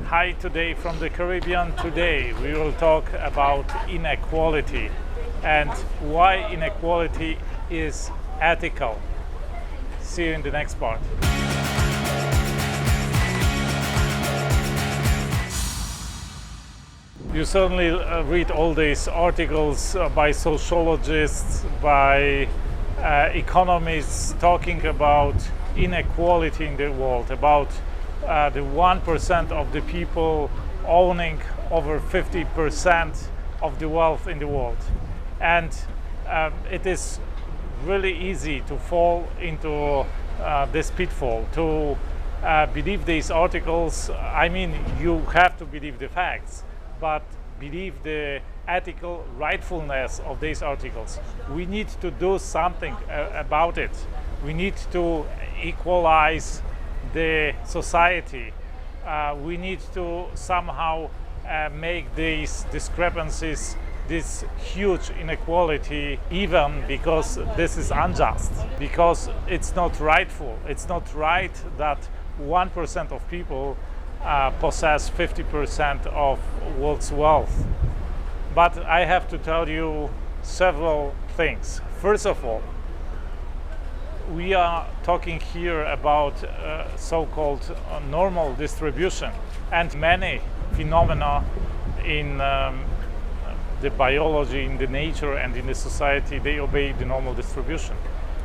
Hi, today from the Caribbean. Today we will talk about inequality and why inequality is ethical. See you in the next part. You certainly read all these articles by sociologists, by economists talking about inequality in the world, about the 1% of the people owning over 50% of the wealth in the world. And it is really easy to fall into this pitfall, to believe these articles. I mean, you have to believe the facts, but believe the ethical rightfulness of these articles. We need to do something about it. We need to equalize the society. We need to somehow make these discrepancies, this huge inequality even, because this is unjust, because it's not rightful. It's not right that 1% of people possess 50% of world's wealth. But I have to tell you several things. First of all, we are talking here about so-called normal distribution, and many phenomena in the biology, in the nature and in the society, they obey the normal distribution.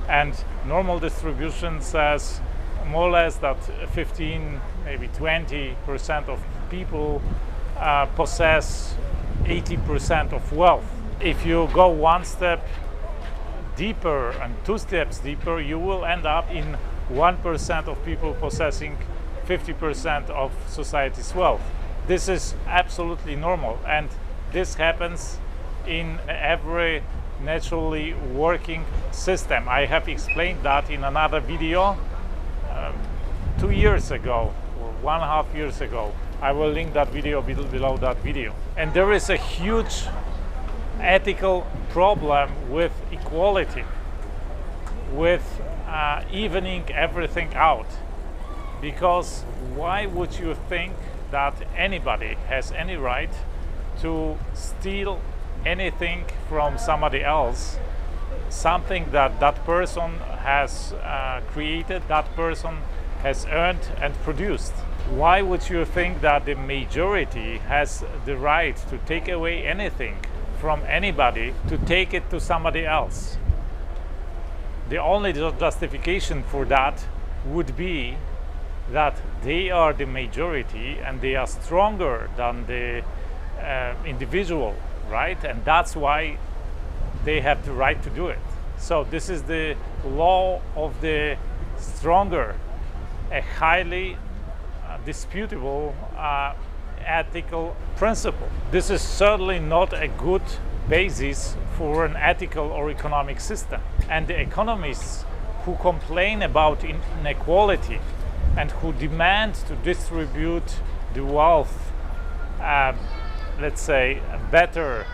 And normal distribution says more or less that 15, maybe 20% of people possess 80% of wealth. If you go one step deeper and two steps deeper, you will end up in 1% of people possessing 50% of society's wealth. This is absolutely normal, and this happens in every naturally working system. I have explained that in another video 2 years ago or 1.5 years ago. I will link that video below that video. And there is a huge ethical problem with equality, with evening everything out. Because why would you think that anybody has any right to steal anything from somebody else, something that that person has created, that person has earned and produced? Why would you think that the majority has the right to take away anything from anybody, to take it to somebody else? The only justification for that would be that they are the majority and they are stronger than the individual, right? And that's why they have the right to do it. So this is the law of the stronger, a highly disputable ethical principle. This is certainly not a good basis for an ethical or economic system. And the economists who complain about inequality and who demand to distribute the wealth, let's say, better,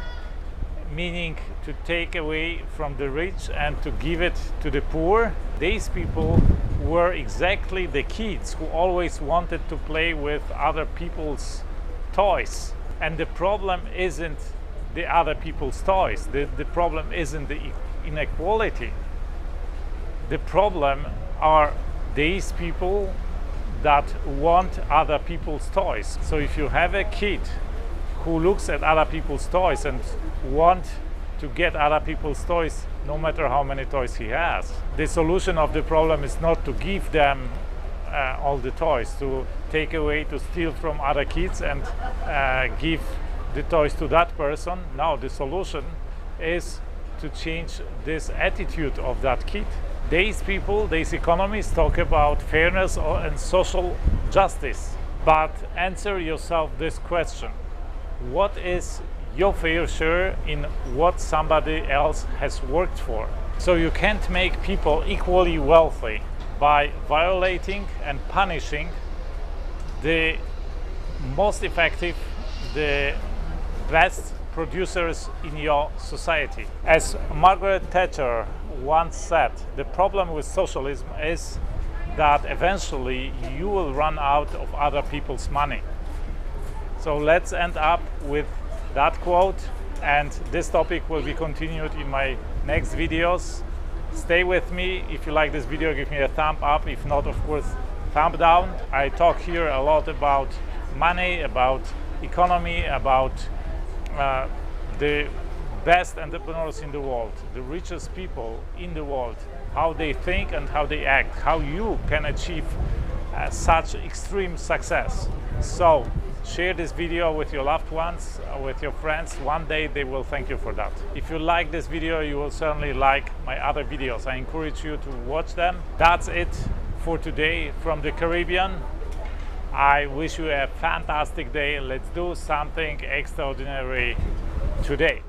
meaning to take away from the rich and to give it to the poor, these people were exactly the kids who always wanted to play with other people's toys. And the problem isn't the other people's toys. The problem isn't the inequality. The problem are these people that want other people's toys. So if you have a kid who looks at other people's toys and want to get other people's toys, no matter how many toys he has, the solution of the problem is not to give them all the toys, to take away, to steal from other kids and give the toys to that person. No, the solution is to change this attitude of that kid. These people, these economists talk about fairness and social justice. But answer yourself this question: what is your fair share in what somebody else has worked for? So you can't make people equally wealthy by violating and punishing the most effective, the best producers in your society. As Margaret Thatcher once said, the problem with socialism is that eventually you will run out of other people's money. So let's end up with that quote, and this topic will be continued in my next videos. Stay with me. If you like this video, give me a thumb up. If not, of course, thumb down. I talk here a lot about money, about economy, about the best entrepreneurs in the world, the richest people in the world, how they think and how they act, how you can achieve such extreme success. So share this video with your loved ones, with your friends. One day they will thank you for that. If you like this video, you will certainly like my other videos. I encourage you to watch them. That's it for today from the Caribbean. I wish you a fantastic day. Let's do something extraordinary today.